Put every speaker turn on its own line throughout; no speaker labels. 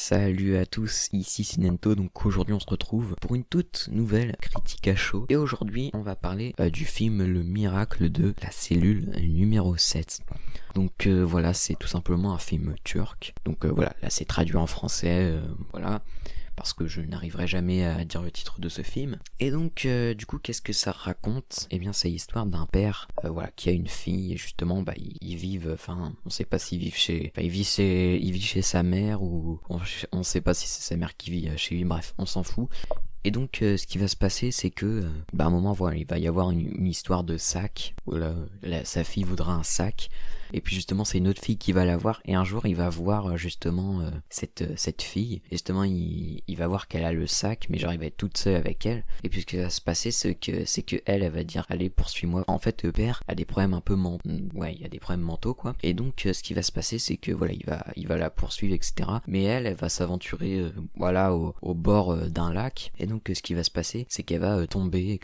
Salut à tous, ici Sinento, donc aujourd'hui on se retrouve pour une toute nouvelle critique à chaud. Et aujourd'hui on va parler du film Le Miracle de la cellule numéro 7. Donc voilà, c'est tout simplement un film turc. Donc voilà, là c'est traduit en français, voilà. Parce que je n'arriverai jamais à dire le titre de ce film. Et donc, du coup, qu'est-ce que ça raconte ? Eh bien, c'est l'histoire d'un père, voilà, qui a une fille, et justement, ils vivent, enfin, on sait pas s'ils vivent chez, il vit chez sa mère, ou on sait pas si c'est sa mère qui vit chez lui, bref, on s'en fout. Et donc, ce qui va se passer, c'est que, à un moment, voilà, il va y avoir une histoire de sac, où sa fille voudra un sac, et puis justement, c'est une autre fille qui va l'avoir, et un jour, il va voir justement cette fille, et justement, il va voir qu'elle a le sac, mais genre, il va être toute seule avec elle, et puis ce qui va se passer, c'est que elle va dire, allez, poursuis-moi. En fait, le père a des problèmes un peu il y a des problèmes mentaux, quoi, et donc, ce qui va se passer, c'est que, voilà, il va la poursuivre, etc., mais elle va s'aventurer, voilà, au bord d'un lac, et donc, ce qui va se passer, c'est qu'elle va tomber,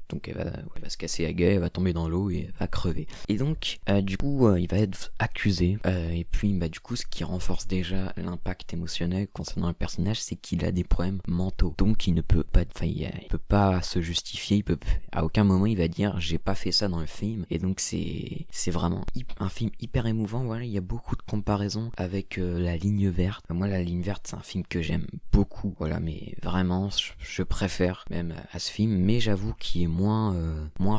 donc elle va se casser la gueule, elle va tomber dans l'eau et elle va crever. Et donc, du coup, il va être accusé. Et puis, du coup, ce qui renforce déjà l'impact émotionnel concernant le personnage, c'est qu'il a des problèmes mentaux. Donc, il ne peut pas, il peut pas se justifier. À aucun moment, il va dire, j'ai pas fait ça dans le film. Et donc, c'est vraiment un film hyper émouvant. Voilà, il y a beaucoup de comparaisons avec La Ligne Verte. Moi, La Ligne Verte, c'est un film que j'aime beaucoup. Voilà, mais vraiment, je préfère même à ce film, mais j'avoue qu'il est moins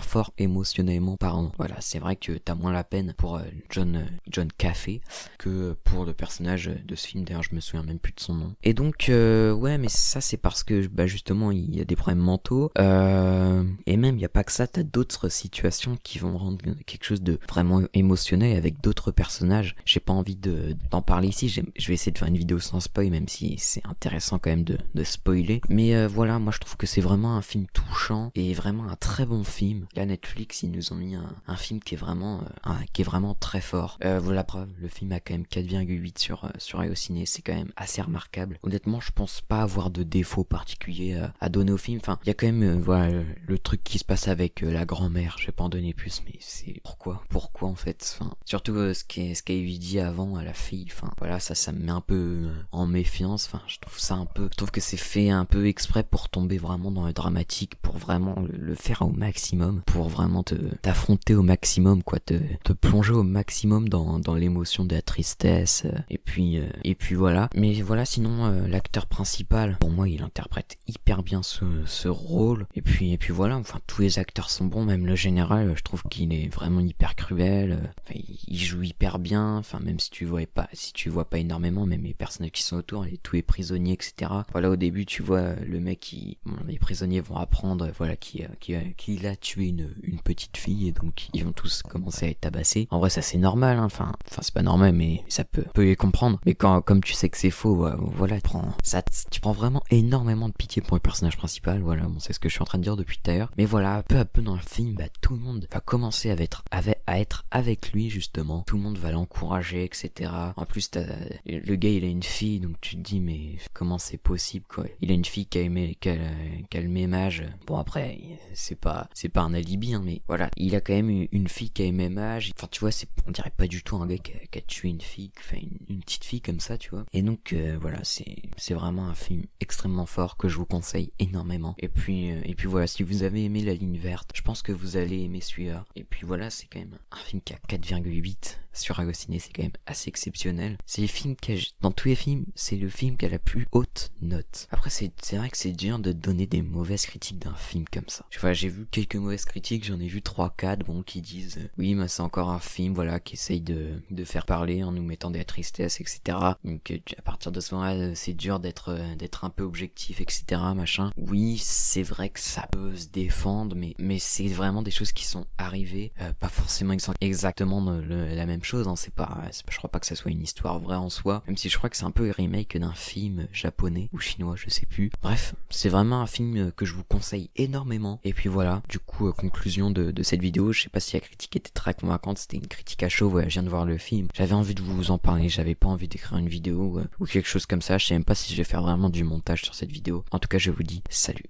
fort émotionnellement parlant. Voilà, c'est vrai que t'as moins la peine pour John Caffey que pour le personnage de ce film. D'ailleurs, je me souviens même plus de son nom. Et donc, ouais, mais ça c'est parce que justement il y a des problèmes mentaux. Et même il n'y a pas que ça, t'as d'autres situations qui vont rendre quelque chose de vraiment émotionnel avec d'autres personnages. J'ai pas envie d'en parler ici. Je vais essayer de faire une vidéo sans spoil, même si c'est intéressant quand même de spoiler. Mais voilà, moi je trouve que c'est vraiment un film touchant et vraiment un très bon film. Là, Netflix, ils nous ont mis un film qui est vraiment très fort. Voilà, preuve, le film a quand même 4,8 sur iOCiné, c'est quand même assez remarquable. Honnêtement, je pense pas avoir de défaut particulier à donner au film. Enfin, il y a quand même voilà le truc qui se passe avec la grand-mère. Je vais pas en donner plus, mais c'est pourquoi en fait. Enfin, surtout ce qu'elle lui dit avant à la fille. Enfin, voilà, ça me met un peu en méfiance. Enfin, je trouve que c'est fait un peu exprès pour tomber vraiment dans le dramatique, pour vraiment le faire au maximum, pour vraiment t'affronter au maximum, quoi, te plonger au maximum dans l'émotion de la tristesse, et puis voilà. Mais voilà, sinon l'acteur principal, pour moi, il interprète hyper bien ce rôle, et puis voilà, enfin tous les acteurs sont bons, même le général, je trouve qu'il est vraiment hyper cruel, il joue hyper bien, enfin même si tu vois pas énormément, même les personnages qui sont autour, tous les prisonniers, etc. Voilà, au début tu vois le mec les prisonniers vont apprendre, voilà, qu'il a tué une petite fille, et donc ils vont tous commencer à être tabassés. En vrai, ça c'est normal, hein. Enfin c'est pas normal, mais ça peut les comprendre. Mais comme tu sais que c'est faux, voilà, tu prends vraiment énormément de pitié pour le personnage principal. Voilà, bon, c'est ce que je suis en train de dire depuis tout à l'heure. Mais voilà, peu à peu dans le film, tout le monde va commencer à être avec lui, justement. Tout le monde va l'encourager, etc. En plus, le gars, il a une fille, donc tu te dis, mais comment c'est possible, quoi. Il a une fille qui a le même âge. Bon, après, c'est pas un alibi, hein, mais voilà, il a quand même une fille qui a le même âge. Enfin, tu vois, on dirait pas du tout un gars qui a tué une fille, enfin une petite fille comme ça, tu vois. Et donc voilà, c'est vraiment un film extrêmement fort que je vous conseille énormément. Et puis voilà, si vous avez aimé La Ligne Verte, je pense que vous allez aimer celui-là. Et puis voilà, c'est quand même un film qui a 4,8 sur iOCiné, c'est quand même assez exceptionnel. C'est le film dans tous les films, c'est le film qui a la plus haute note. Après, c'est vrai que c'est dur de donner des mauvaises critiques d'un film comme ça. J'ai vu quelques mauvaises critiques, j'en ai vu 3-4, bon, qui disent oui, mais c'est encore un film, voilà, qui essaye de faire parler en nous mettant des tristesses, etc. Donc à partir de ce moment-là, c'est dur d'être un peu objectif, etc. machin. Oui, c'est vrai que ça peut se défendre, mais c'est vraiment des choses qui sont arrivées, pas forcément exactement la même chose, hein. Je crois pas que ça soit une histoire vraie en soi, même si je crois que c'est un peu le remake d'un film japonais ou chinois, je sais plus. Bref, c'est vraiment un film que je vous conseille énormément. Et puis voilà, du coup, conclusion de cette vidéo, je sais pas si la critique était très convaincante, c'était une critique à chaud, voilà, je viens de voir le film, j'avais envie de vous en parler, j'avais pas envie d'écrire une vidéo ou quelque chose comme ça, je sais même pas si je vais faire vraiment du montage sur cette vidéo. En tout cas, je vous dis salut.